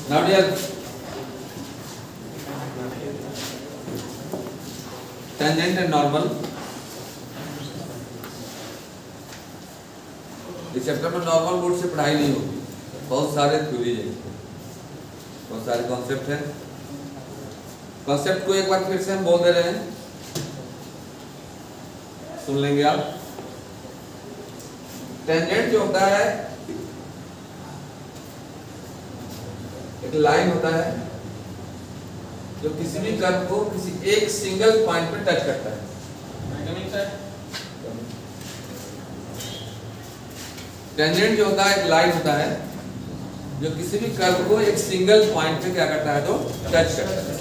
Now dear, tangent and normal. इस chapter में normal board से पढ़ाई नहीं होगी, बहुत सारे थ्योरी है, बहुत सारे कॉन्सेप्ट हैं। कॉन्सेप्ट को एक बार फिर से हम बोल दे रहे हैं, सुन लेंगे आप। टेंजेंट जो होता है एक लाइन होता है जो किसी भी कर्व को किसी एक सिंगल पॉइंट पे टच करता है। टेंजेंट जो होता है एक लाइन होता है जो किसी भी कर्व को एक सिंगल पॉइंट पे क्या करता है तो टच करता है।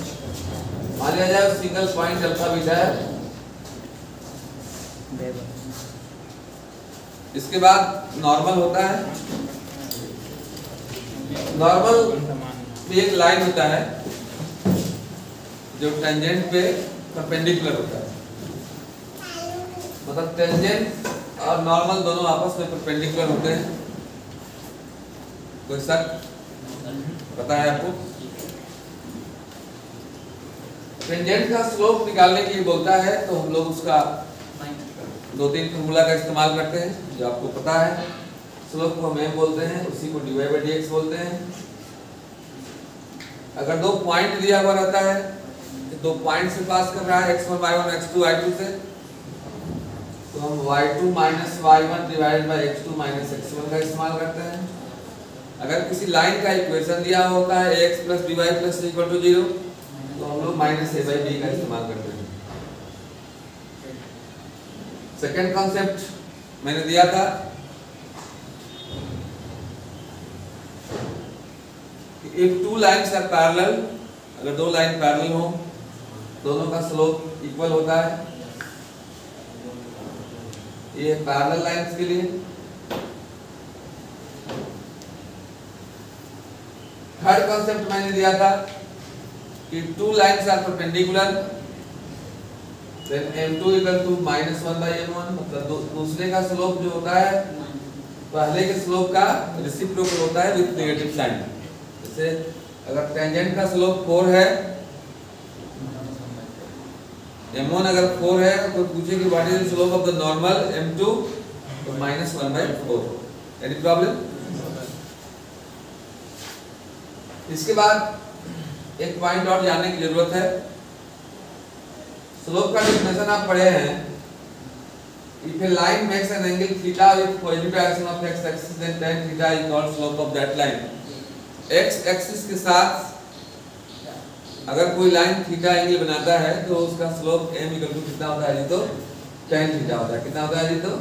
मान लिया जाए सिंगल पॉइंट अल्फा बीटा है, इसके बाद नॉर्मल होता है। नॉर्मल भी एक लाइन होता है जो टेंजेंट पे परपेंडिकुलर होता है, मतलब टेंजेंट और नॉर्मल दोनों आपस में परपेंडिकुलर होते हैं। कोई शक पता है आपको? टेंजेंट का स्लोप निकालने के लिए बोलता है तो हम लोग उसका दो तीन फॉर्मूला का इस्तेमाल करते हैं जो आपको पता है। स्लोप को हम m बोलते हैं, उसी को dy by dx बोलते हैं। अगर दो पॉइंट दिया हुआ रहता है, दो पॉइंट से पास कर रहा है x1 y1 x2 y2 से, तो हम y2 minus y1 divide by x2 minus x1 का इस्तेमाल करते हैं। अगर किसी लाइन का इक्वेशन दिया होता है ax plus by plus equal to 0, तो हम लोग माइनस a by b का इस्तेमाल करते हैं। सेकेंड कॉन्सेप्ट मैंने दिया था कि if two lines are parallel, अगर दो लाइन पैरेलल हो, दोनों का स्लोप इक्वल होता है। ये पैरेलल लाइंस के लिए। थर्ड कॉन्सेप्ट मैंने दिया था कि two lines are perpendicular, then m2 equal to -1 by m1, मतलब दूसरे का स्लोप जो होता है पहले के स्लोप का रेसिप्रोकल होता है विद नेगेटिव साइन। जैसे अगर टेंजेंट का स्लोप 4 है, m1 अगर 4 है तो पूछे कि what is the slope of the normal m2, तो -1 by 4। Any problem? इसके बाद एक पॉइंट और जानने की जरूरत है। स्लोप का डेफिनेशन आप पढ़े हैं, if a line makes an angle theta with positive direction of x axis then tan theta is called slope of that line. x axis के साथ अगर कोई लाइन थीटा एंगल बनाता है तो उसका स्लोप m इक्वल टू कितना होता है जी? तो tan थीटा होता है। कितना होता है जी? तो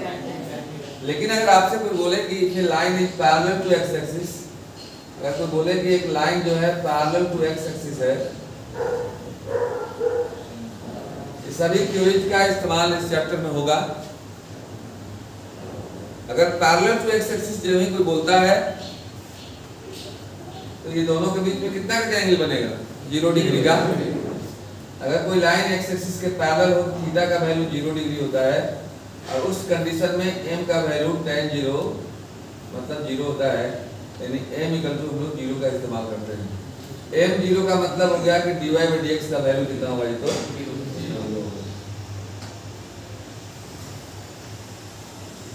लेकिन अगर आपसे कोई बोले कि ये line is parallel to x axis, अगर कोई बोले कि एक लाइन जो है पैरेलल टू x एक्सिस है, इस सभी थ्योरीज का इस्तेमाल इस चैप्टर में होगा। अगर पैरेलल टू x एक्सिस जो ही कोई बोलता है तो ये दोनों के बीच में कितना का एंगल बनेगा? 0 डिग्री का। अगर कोई लाइन x एक्सिस के पैरेलल हो, थीटा का वैल्यू 0 डिग्री होता है, और उस कंडीशन में m का वैल्यू tan 0 मतलब 0 होता है, यानी m इक्वल टू हम लोग 0 का इस्तेमाल करते हैं। m 0 का मतलब हो गया कि dy by dx का वैल्यू कितना होगा जी? तो 0।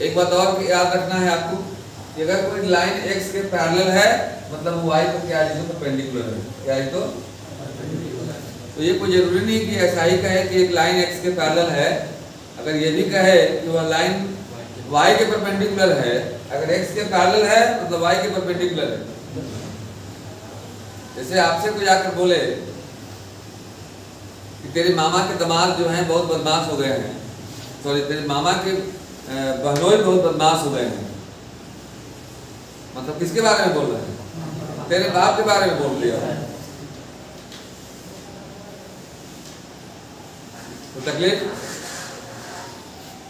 एक बात और याद रखना है आपको कि अगर कोई लाइन x के पैरेलल है, मतलब y को क्या है? तो परपेंडिकुलर है। क्या है? तो ये कोई जरूरी नहीं कि ऐसा ही कहे कि एक लाइन x के पैरेलल है। अगर ये भी कहे कि वह लाइन y के परपेंडिकुलर है, अगर x के पैरेलल है मतलब y के परपेंडिकुलर है। जैसे आपसे कोई आकर बोले कि तेरे मामा के दामाद जो हैं बहुत बदमाश हो गए हैं, सॉरी तेरे मामा के बहनोई बहुत बदमाश हो गए हैं, मतलब किसके बारे में बोल रहे हैं? तेरे बाप के बारे में बोल दिया। तो तकलीफ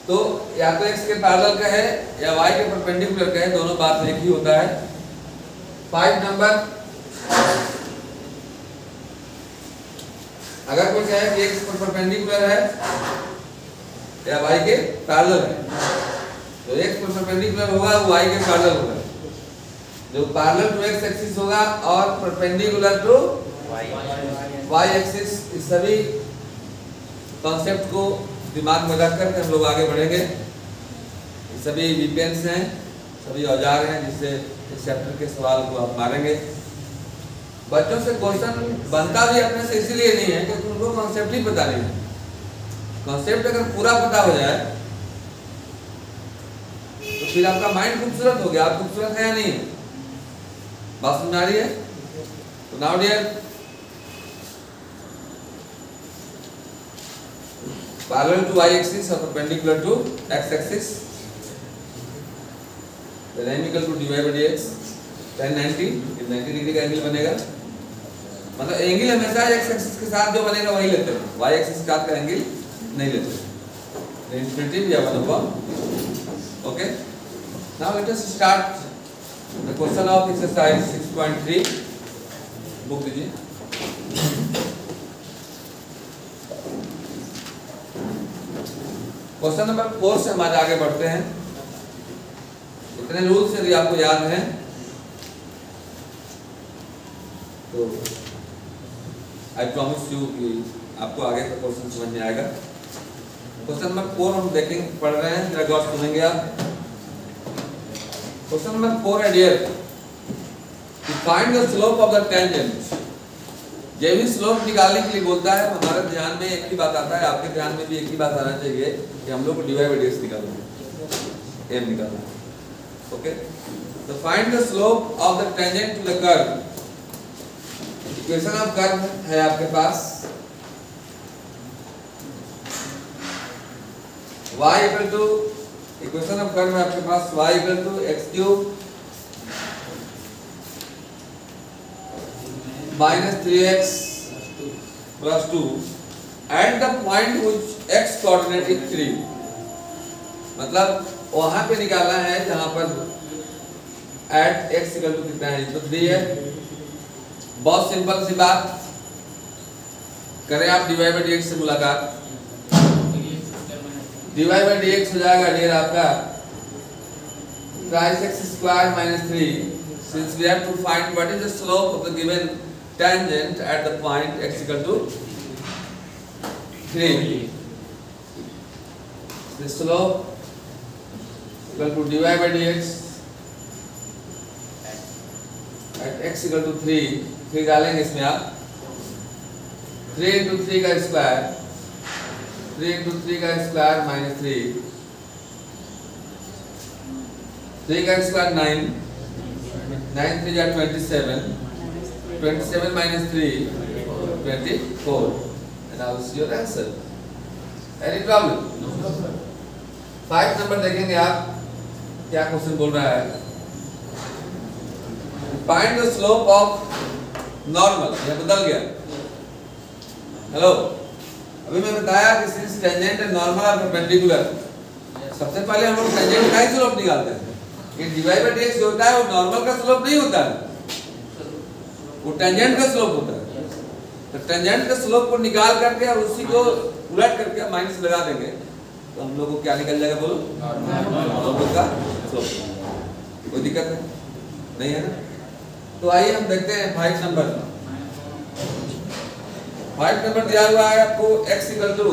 तो या तो x के पैरेलल का है या y के परपेंडिकुलर का है, दोनों बात एक ही होता है। 5 नंबर, अगर कोई कहे कि x पर परपेंडिकुलर है या y के पैरेलल है, तो x पर परपेंडिकुलर होगा, वो y के पैरेलल होगा। जो पैरेलल टू एक्स एक्सिस होगा और परपेंडिकुलर टू वाई एक्सिस। इस सभी कॉन्सेप्ट को दिमाग में रख करके हम लोग आगे बढ़ेंगे। ये सभी वीपेंस हैं, सभी औजार हैं जिससे इस चैप्टर के सवाल को आप मारेंगे। बच्चों से क्वेश्चन बनता भी अपने से इसीलिए नहीं है क्योंकि उनको कॉन्सेप्ट ही पता नहीं है। कॉन्सेप्ट अगर पूरा पता हो जाए तो फिर आपका माइंड खूबसूरत हो गया। आप खूबसूरत है या नहीं है? बात समझ आ रही है? तो now dear, parallel to y axis और perpendicular to x axis, then m equal to dy by dx, tan 90 degree का एंगल बनेगा। मतलब एंगल हमेशा x एक्सिस के साथ जो बनेगा वही लेते हैं, y एक्सिस के साथ का एंगल नहीं लेते। इन्फिनिटी या 1/, okay. Now let us start the question of exercise 6.3। Book दीजिए। क्वेश्चन नंबर 4 से हम आज आगे बढ़ते हैं। इतने रूल्स यदि आपको याद हैं तो आई प्रॉमिस यू कि आपको आगे का क्वेश्चन समझ में आएगा। क्वेश्चन नंबर 4 हम देखेंगे, पढ़ रहे हैं, जरा गौर सुनेंगे आप। क्वेश्चन नंबर 4 है dear, to find the slope of the tangent. जब भी स्लोप निकालने के लिए बोलता है हमारे ध्यान में एक ही बात आता है, आपके ध्यान में भी एक ही बात आना चाहिए कि हम लोग को dy by dx निकालना है, m निकालना है। ओके, तो find the slope of the tangent to the curve. Equation of curve है आपके पास, y equal to, equation of curve है आपके पास y equal to x cube minus 3x plus 2 at the point which x coordinate is 3। मतलब वहां पे निकालना है जहां पर at x इक्वल टू कितना है, तो 3 है। बहुत सिंपल सी बात, करें आप dy by dx से मुलाकात। dy by dx हो जाएगा डियर आपका thrice x square minus 3, since we have to find what is the slope of the given tangent at the point x equal to 3. The slope equal to dy by dx at x equal to 3, 3 डालेंगे इसमें आप, 3 into 3 का square, 3 into 3 का square minus 3, 3 का square 9, 9 3 जा 27, 27 minus 3, 24, and now is your answer. Any problem? No sir. 5 number देखेंगे आप, क्या क्वेश्चन बोल रहा है। Find the slope of normal। यह बदल गया। हेलो, अभी मैं बताया कि since tangent and normal are perpendicular, सबसे पहले हम लोग tangent का ही स्लोप निकालते हैं। ये dy by dx जो होता है वो नॉर्मल का स्लोप नहीं होता है, वो टेंजेंट का स्लोप होता है। तो टेंजेंट का स्लोप को निकाल करके और उसी को उलट करके माइनस लगा देंगे तो हम लोग को क्या निकल जाएगा, बोलो, नॉर्मल का स्लोप। कोई दिक्कत नहीं है ना? तो आइए हम देखते हैं 5 नंबर। 5 नंबर दिया हुआ है आपको x इक्वल टू,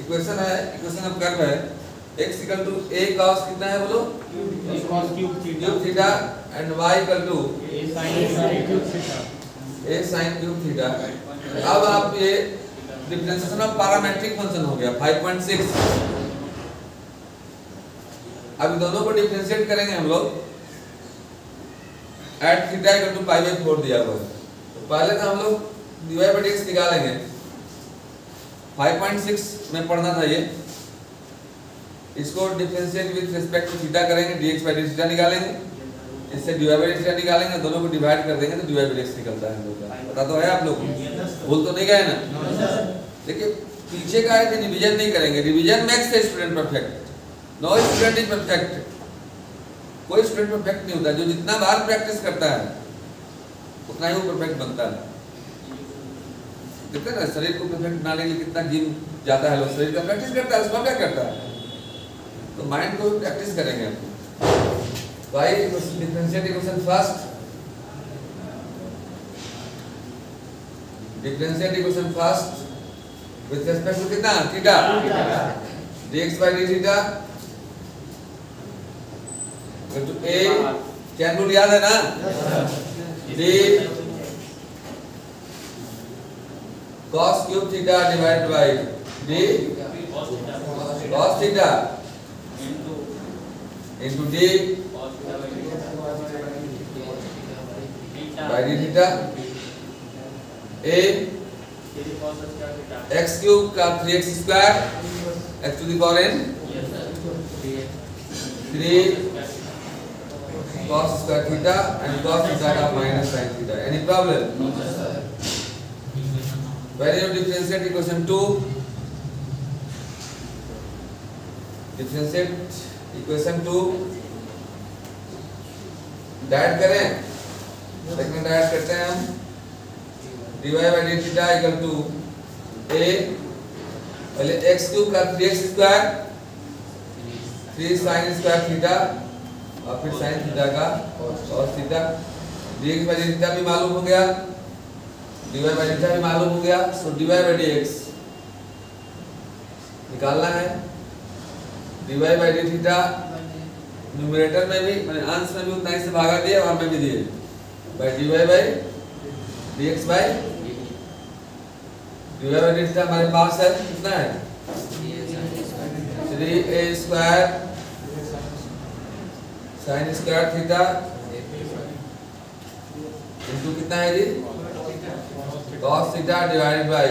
इक्वेशन है, इक्वेशन ऑफ कर्व है, x equal to a cos कितना है बोलो, a cos cube theta and y equal to a sin cube theta, a sin cube theta. अब आप ये डिफरेंशिएशन ऑफ पैरामेट्रिक फंक्शन हो गया 5.6। अब दोनों को डिफरेंशिएट करेंगे हम लोग, at theta equal to pi by 4 दिया हुआ है। तो पहले तो हम लोग dy by dx निकालेंगे, 5.6 में पढ़ना था ये, इसको differentiate with respect to theta करेंगे, dx by dx निकालेंगे, इससे dy by dx निकालेंगे, दोनों को डिवाइड कर देंगे तो dy by dx निकलता है हम लोग का। पता तो है आप लोग, भूल तो नहीं गए ना? देखिए पीछे का है कि रिवीजन नहीं करेंगे, revision makes the student perfect, no student is perfect. कोई स्टूडेंट परफेक्ट नहीं होता, जो जितना बार प्रैक्टिस करता है उतना ही वो परफेक्ट बनता है। देखते हैं ना, शरीर को परफेक्ट बनाने के लिए कितना जिम जाता है लोग, शरीर का प्रैक्टिस करता है, उसका क्या करता है, तो माइंड को भी प्रैक्टिस करेंगे। तो भाई differentiate equation first, differentiate equation first with respect to कितना theta, dx by d theta equal to a, chain rule याद है ना, d cos cube theta divide by d cos theta into d by d theta, a x cube का 3x square x to the power n 3 cos square theta and cos theta का minus sin theta. Any problem? When you differentiate equation 2, differentiate equation 2 direct करें, second direct करते हैं हम, dy by d theta equal to a पहले x cube का 3x square 3 sin square theta और फिर sin theta का cos theta, dx by d theta भी मालूम हो गया, dy by d थीटा भी मालूम हो गया, सो dy by dx निकालना है, dy by d theta numerator में भी मैंने अंश में भी उतना ही से भागा दिया और में भी दिए by dy by dx by dy by d theta हमारे पास है कितना है 3a square sin square theta into कितना है जी cos theta divided by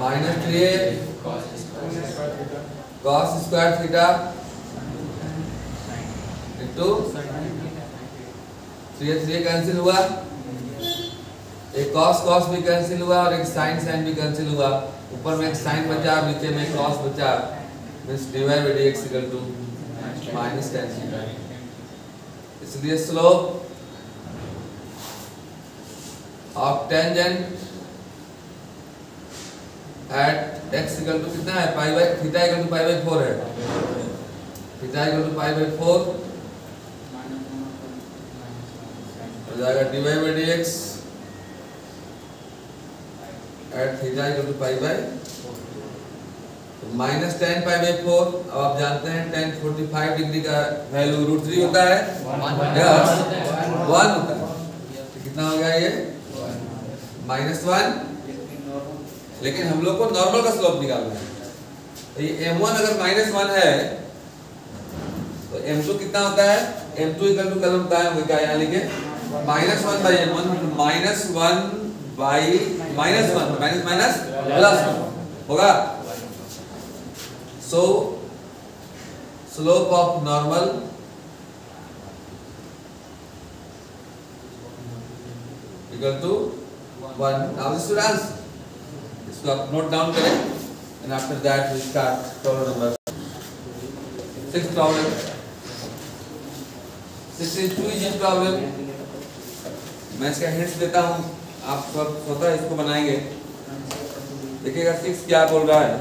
minus 3a cos square theta into 3 cancel हुआ, एक cos cos भी कैंसिल हुआ और एक sin sin भी कैंसिल हुआ, ऊपर में एक sin बचा नीचे में cos बचा, means dy by dx equal to minus tan theta. इसलिए slope of tangent at x equal to कितना है pi by theta equal to pi by 4 है, theta equal to pi by 4 हो जाएगा dy by dx at theta equal to pi by minus tan pi by 4. अब आप जानते हैं tan 45 degree का वैल्यू √3 होता है, 1 होता है, तो कितना हो गया ये -1, लेकिन हम लोग को नॉर्मल का स्लोप निकालना है, तो ये m1 अगर -1 है तो m2 कितना होता है, m2 इक्वल टू कलम होता है क्या यहाँ लिखे -1 by m1 -1 by -1 minus plus होगा. So slope of normal equal to 1. Now this is answer, इसको आप नोट डाउन करें and after that we start problem number 6. Problem 6 is too easy problem. मैं इसका हिंट्स देता हूं, आप सब स्वतः इसको बनाएंगे. देखिएगा 6 क्या बोल रहा है,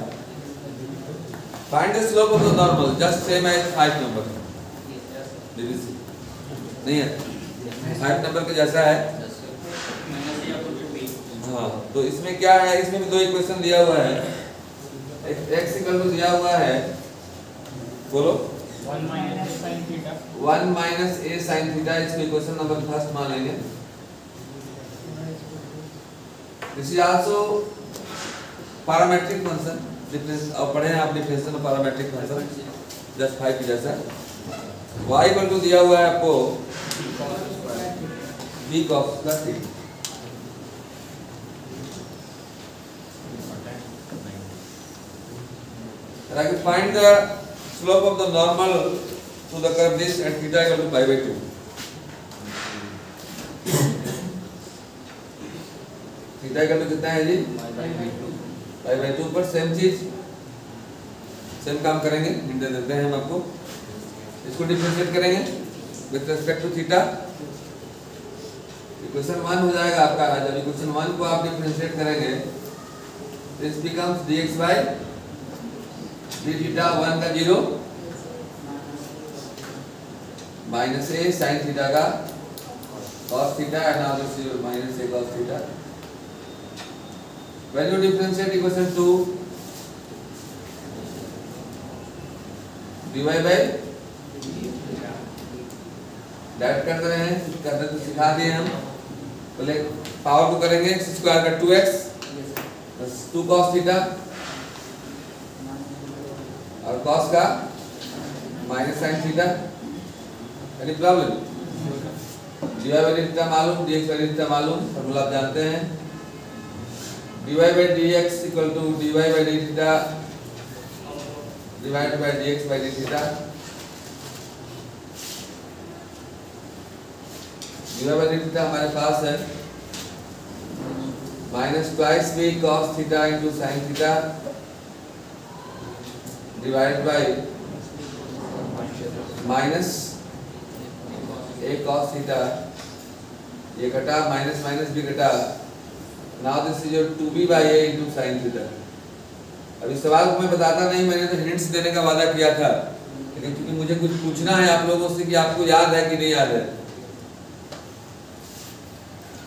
find the slope of the normal just same as 5 number. नहीं है 5 नंबर के जैसा है. हाँ, तो इसमें क्या है, इसमें भी दो इक्वेशन दिया हुआ है, एक x इक्वल टू दिया हुआ है, बोलो 1 minus a sin theta. 1 minus a sin theta, इसको इक्वेशन नंबर फर्स्ट मान लेंगे. This is also parametric function, difference और पढ़े हैं आप differential of parametric function just 5 की जैसा. y इक्वल टू दिया हुआ है आपको b cos plus theta. And I can find the slope of the normal to the curve this at theta equal to pi by 2. Theta equal to कितना है जी pi by 2 पर same चीज same काम करेंगे, हिंट दे देते हैं हम आपको. इसको डिफरेंशिएट करेंगे with respect to theta. Equation 1 हो जाएगा आपका. जब इक्वेशन 1 को आप डिफरेंशिएट करेंगे this becomes dx by d theta 1 का 0 माइनस ए साइन थीटा का cos theta and now this is minus a cos theta. When you differentiate equation 2 dy by direct कर रहे हैं, करने तो सिखा दिए हम। पहले पावर को करेंगे x स्क्वायर का 2x प्लस 2 cos थीटा और cos का minus sine theta. Any problem? dy by theta मालूम, dx by थीटा मालूम, फॉर्मूला आप जानते हैं। dy by dx equal to dy by d theta divide by dx by d theta. dy by d theta हमारे पास है minus twice b cos theta into sine theta divide by minus a cos theta, ये घटा minus minus भी घटा। Now this is your 2b by a into sin theta. अब इस सवाल को मैं बताता नहीं, मैंने तो हिंट्स देने का वादा किया था, लेकिन क्योंकि मुझे कुछ पूछना है आप लोगों से कि आपको याद है कि नहीं याद है,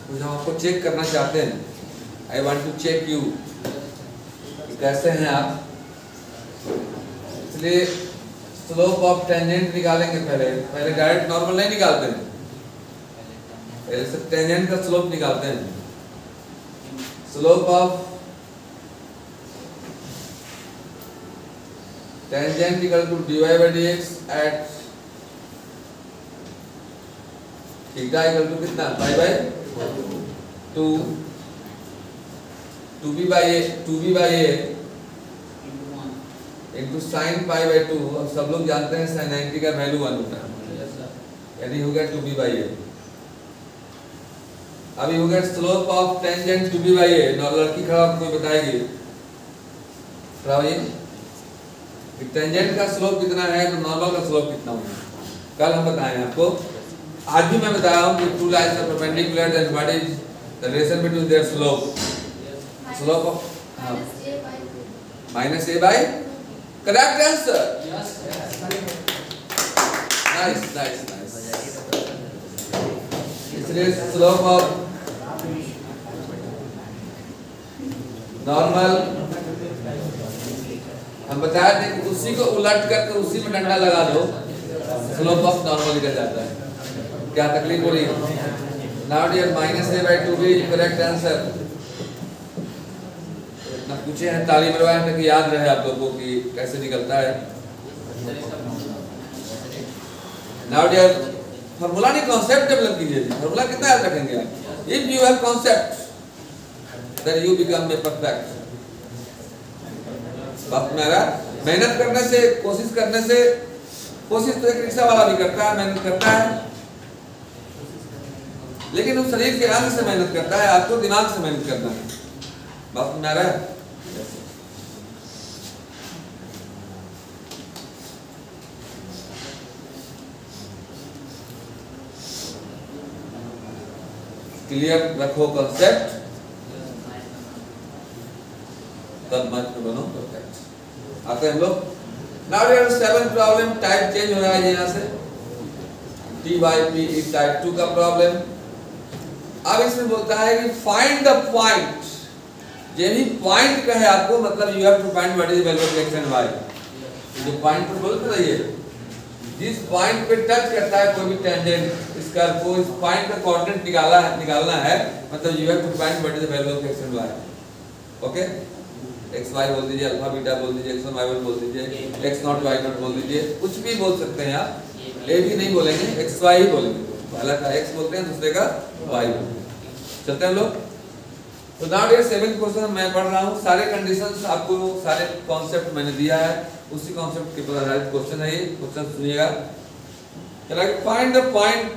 तो हम आपको चेक करना चाहते हैं। I want to check you कैसे हैं आप। इसलिए स्लोप ऑफ टेंजेंट निकालेंगे। पहले डायरेक्ट नॉर्मल नहीं निकालते हैं, पहले से टेंजेंट का स्लोप निकालते हैं। Slope of tangent equal to dy by dx at theta equal to कितना, pi by 2b by a into sine pi by 2। अब सब लोग जानते हैं साइन 90 का वैल्यू 1 होता है, यानी हो गया 2b by a। अभी हो गया slope of tangent 2b by a। लड़की खड़ा कोई बताएगी, खड़ा भाई, टेंजेंट का स्लोप कितना है तो नॉर्मल का स्लोप कितना होगा। कल हम बताएं आपको, आज भी मैं बताया हूं कि two lines are perpendicular, then what is the relation between their slope. Slope of minus a by, correct answer. Nice nice nice. इसलिए स्लोप ऑफ नॉर्मल हम बताया थे कि उसी को उलट करके उसी में डंडा लगा दो, स्लोप ऑफ नॉर्मल निकल जाता है। क्या तकलीफ हो रही है? Now dear minus a by 2b correct answer. इतना पूछे हैं, ताली मरवाए हैं ताकि याद रहे आप लोगों को कि कैसे निकलता है। नाउ डियर फार्मूला नहीं, कॉन्सेप्ट डेवलप कीजिए। फार्मूला कितना याद रखेंगे आप? If you have concept then you become a perfect. बात में आ रहा, मेहनत करने से, कोशिश करने से, कोशिश तो एक रिक्शा वाला भी करता है, मेहनत करता है, लेकिन वो शरीर के अंग से मेहनत करता है, आपको दिमाग से मेहनत करना है। बात में आ रहा है? क्लियर रखो कॉन्सेप्ट, तब मत बनो परफेक्ट। आते हैं हम लोग। Now there are 7 problem, type change हो रहा है यहाँ से। TYP इज टाइप 2 का प्रॉब्लम। अब इसमें बोलता है कि फाइंड द पॉइंट। ये भी पॉइंट कहे आपको, मतलब you have to find what is value of x and y। जो पॉइंट पर बोलते रहिए, जिस पॉइंट पे टच करता है कोई भी टेंजेंट, इसका को इस पॉइंट का कोऑर्डिनेट निकालना है, मतलब you have to find what is the value of x and y। Okay, x y बोल दीजिए, अल्फा बीटा बोल दीजिए, x1 y1 बोल दीजिए, x नॉट y नॉट बोल दीजिए, कुछ भी बोल सकते हैं आप। a भी नहीं बोलेंगे, x y ही बोलेंगे। पहला का x बोलते हैं, दूसरे का y बोलते हैं। चलते हैं हम लोग। तो नाउ ये 7th क्वेश्चन मैं पढ़ रहा हूँ। सारे कंडीशंस आपको, सारे कॉन्सेप्ट मैंने दिया है, उसी कॉन्सेप्ट के पर आधारित क्वेश्चन है ये। क्वेश्चन सुनिएगा। चला कि फाइंड द पॉइंट।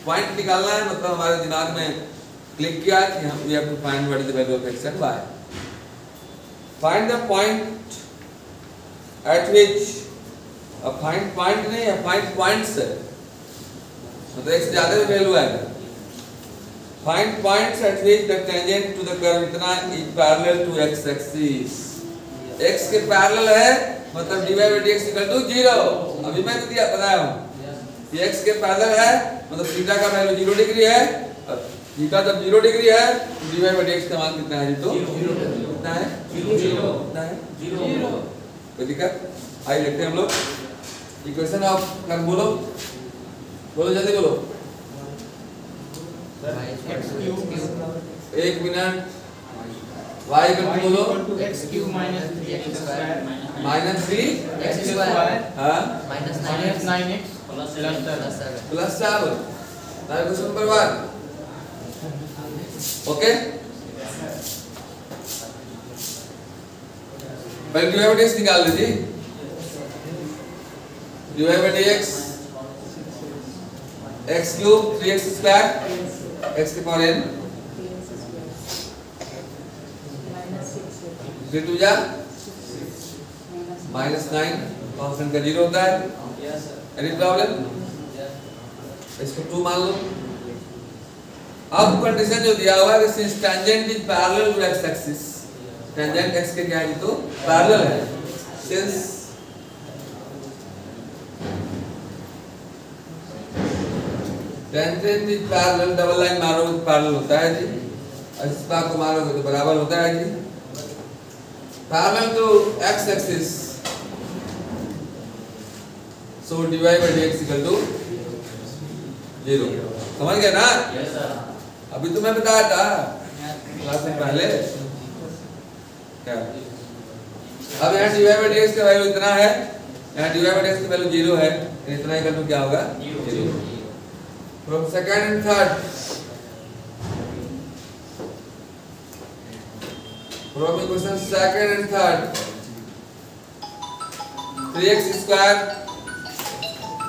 पॉइंट निकालना है, मतलब हमारे दिमाग में क्लिक किया कि हम we have to find what is the value of x and y। Find the point at which, अब find point नहीं है, find points है, मतलब एक से ज्यादा भी वैल्यू आएगा। Find points at which the tangent to the curve इतना is parallel to x axis। x के पैरेलल है, मतलब dy by dx equal to 0। अभी मैं बताया हूँ ये x के पैरेलल है, मतलब थीटा का वैल्यू 0 डिग्री है। और थीटा जब 0 डिग्री है तो dy by dx का मान कितना है जी? तो कितना है? 0 कितना है? 0। कोई दिक्कत? आइए लिखते हैं हम लोग इक्वेशन ऑफ कर बोलो जल्दी बोलो। एक मिनट। y इक्वल टू बोलो x cube minus 3x square minus 3 हाँ minus 9x plus 7 plus 7। Now question number 1 okay. पहले dy by dx निकाल लीजिए। dy by dx x cube 3x square x के पावर n 3 2 जा -9 constant का 0 होता है। Any problem? इसको 2 मान लो। अब कंडीशन जो दिया हुआ है कि since tangent is parallel to x axis, tangent x के क्या है तो पैरेलल है। Since tangent is parallel, double line मारोगे तो पैरेलल होता है जी, और इस बात को मारोगे तो बराबर होता है जी। Parallel to x axis, so dy by dx equal to 0। समझ गए ना? yes sir अभी तो मैं बताया था क्लास में पहले क्या। अब यहाँ dy by dx का वैल्यू इतना है, यहाँ dy by dx का वैल्यू 0 है, इतना इक्वल टू क्या होगा? 0। From second and third, from equation second and third, 3x square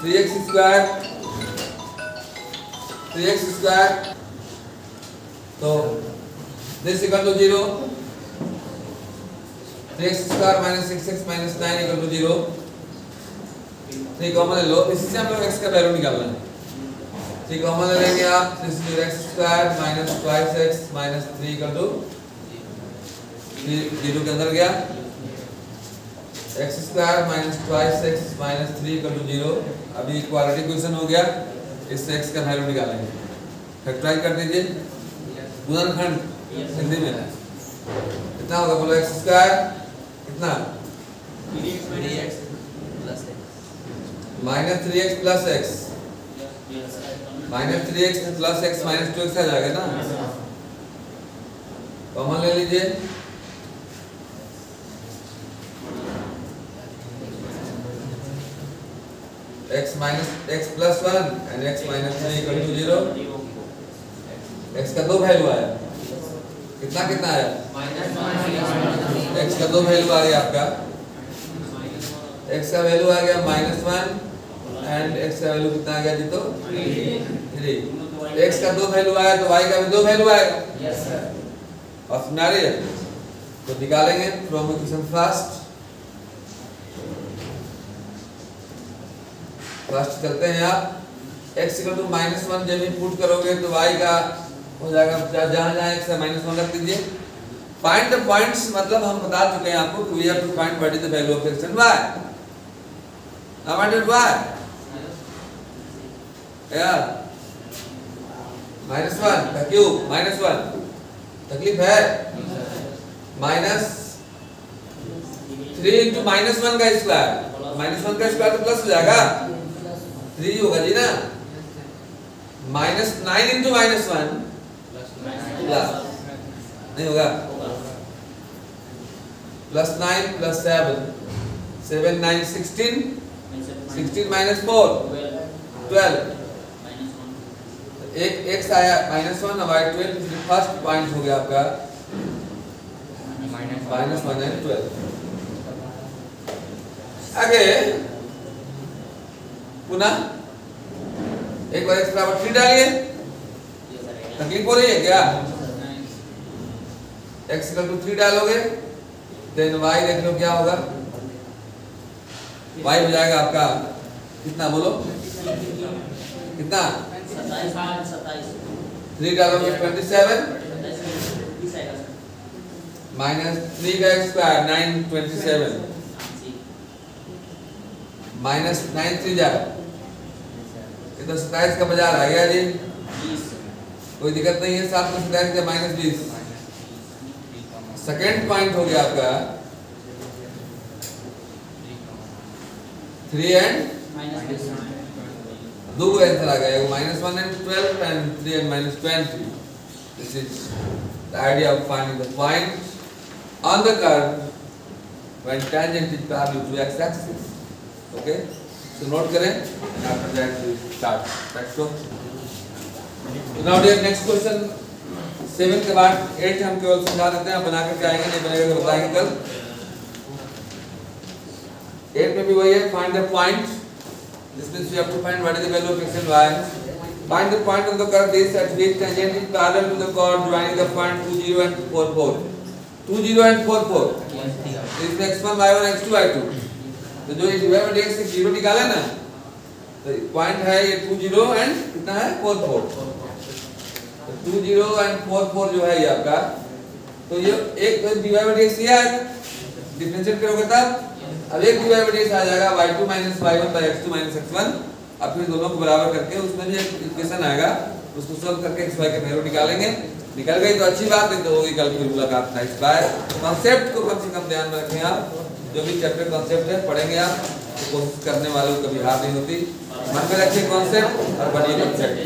3x square तो this equal to 0, 3x square minus 6x minus 9 equal to 0। 3 common ले लो, इसी से हम लोग x का वैल्यू निकालना है। 3 कॉमन ले लेंगे आप, this is x square minus 5x minus 3 equal to 0 के अंदर गया, x square minus 5x minus 3 equal to 0। अभी इक्वालिटी इक्वेशन हो गया, इससे x का वैल्यू निकालेंगे। फैक्टराइज कर दीजिए, गुणनखंड हिंदी में कितना होगा बोलो? x स्क्वायर कितना? 3x plus minus 3x plus x, minus 3x plus x minus 2x आ जाएगा ना। कॉमन ले लीजिए, x minus x plus 1 and x minus 3 equal to 0। x का 2 वैल्यू आया, कितना कितना आया? x का 2 वैल्यू आ गया आपका, x का वैल्यू आ गया -1 एंड x का वैल्यू कितना आ गया जी? तो 3। x का 2 वैल्यू आया तो y का भी 2 वैल्यू आएगा। yes sir और समझ आ रही है? तो निकालेंगे फ्रॉम इक्वेशन फर्स्ट करते हैं आप। x इक्वल टू -1 जब भी पुट करोगे तो y का हो जाएगा, जहां जहां x है -1 रख दीजिए। फाइंड द पॉइंट्स, मतलब हम बता चुके हैं आपको कि we have to find what is the value of x and y। Now what is y? यार -1 का क्यूब -1 तकलीफ है, -3 into -1 का स्क्वायर, -1 का स्क्वायर तो प्लस हो जाएगा, 3 होगा जी ना। -9 into -1 प्लस नहीं होगा, +9 + 7 7 9 16 16 minus 4 12 एक x आया -1 और y 12, तो फर्स्ट पॉइंट हो गया आपका -1 and 12। आगे पुनः एक बार x बराबर 3 डालिए। तकलीफ हो रही है क्या? x इक्वल टू 3 डालोगे, देन y देख लो क्या होगा। y हो जाएगा आपका कितना बोलो, कितना? 3 डालोगे 27 माइनस 3 का स्क्वायर 9 27 माइनस 9 3 जा तो 27 का बाजार आ गया जी, कोई दिक्कत नहीं है। 7 में 27 का -20। सेकेंड पॉइंट हो गया आपका 3 एंड दो को आंसर आ गया, -1 and 12 and 3 and -20। This is the idea of finding the point on the curve when tangent is parallel to x-axis. Okay, so note करें and after that we start. That's all. So now dear next question 7 के बाद 8 हम केवल समझा देते हैं, बना करके आएंगे, नहीं बनेगा तो बताएंगे कल। 8 में भी वही है, find the point. This means we have to find what is the value of x and y. Find the point on the curve this at which tangent is parallel to the chord joining the point 2, 0 and 4, 4. 2, 0 and 4, 4. This is x1, y1, x2, y2. तो जो ये divide by x से 0 निकाला ना, तो point है ये 2, 0 and कितना है 4, 4। तो 2, 0 एंड 4, 4 जो है ये आपका, तो ये एक डिवाइड बाय x ये आएगा, डिफरेंशिएट करोगे तब अब एक डिवाइड बाय x आ जाएगा y2 - y1 by x2 - x1। अब फिर दोनों को बराबर करके उसमें भी एक इक्वेशन आएगा, उसको सॉल्व करके x y के वैल्यू निकालेंगे। निकल गई तो अच्छी बात है, तो होगी कल फिर मुलाकात नेक्स्ट बार। कॉन्सेप्ट को कम से कम ध्यान में रखें आप, जो भी चैप्टर कॉन्सेप्ट है पढ़ेंगे आप, तो कोशिश करने वालों को कभी हार नहीं होती। मन में रखिए कॉन्सेप्ट और पढ़िए कॉन्सेप्ट।